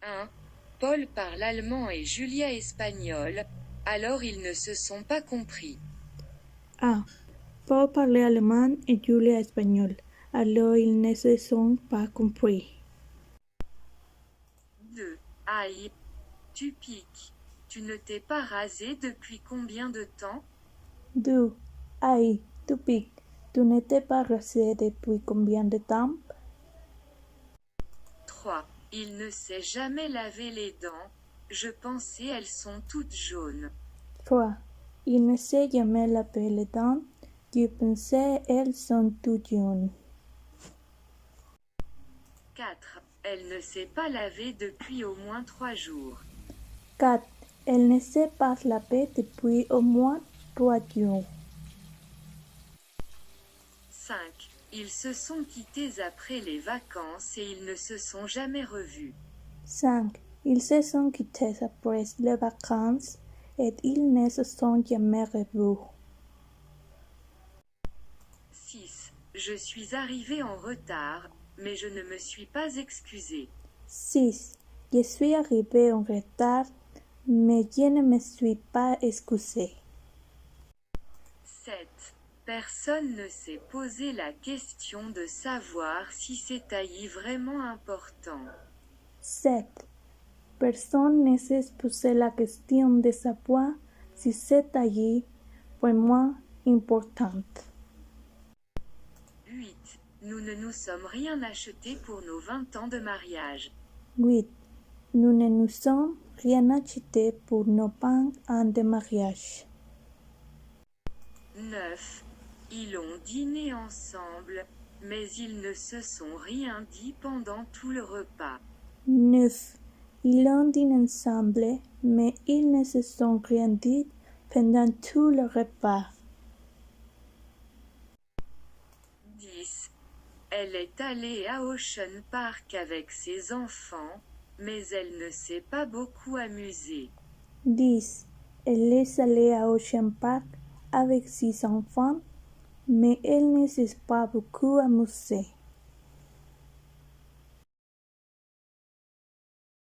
1. Paul parle allemand et Julia espagnol, alors ils ne se sont pas compris. A. Paul parlait allemand et Julia espagnol, alors ils ne se sont pas compris. 2. Aïe, tu piques. Tu ne t'es pas rasé depuis combien de temps? 2. Aïe, tu piques. Tu n'étais pas rasé depuis combien de temps? 3. Il ne s'est jamais lavé les dents, je pensais elles sont toutes jaunes. 3. Il ne s'est jamais lavé les dents, je pensais elles sont toutes jaunes. 4. Elle ne s'est pas lavée depuis au moins 3 jours. 4. Elle ne s'est pas lavée depuis au moins 3 jours. 5. Ils se sont quittés après les vacances et ils ne se sont jamais revus. 5. Ils se sont quittés après les vacances et ils ne se sont jamais revus. 6. Je suis arrivé en retard, mais je ne me suis pas excusé. 6. Je suis arrivé en retard, mais je ne me suis pas excusé. 7. Personne ne s'est posé la question de savoir si c'est taillis vraiment important. 7. Personne ne s'est posé la question de savoir si c'est allí vraiment importante. 8. Nous ne nous sommes rien acheté pour nos 20 ans de mariage. 8. Nous ne nous sommes rien acheté pour nos 20 ans de mariage. 9. Ils ont dîné ensemble, mais ils ne se sont rien dit pendant tout le repas. 9. Ils ont dîné ensemble, mais ils ne se sont rien dit pendant tout le repas. 10. Elle est allée à Ocean Park avec ses enfants, mais elle ne s'est pas beaucoup amusée. 10. Elle est allée à Ocean Park avec ses enfants, mais elle ne s'est pas beaucoup amusée.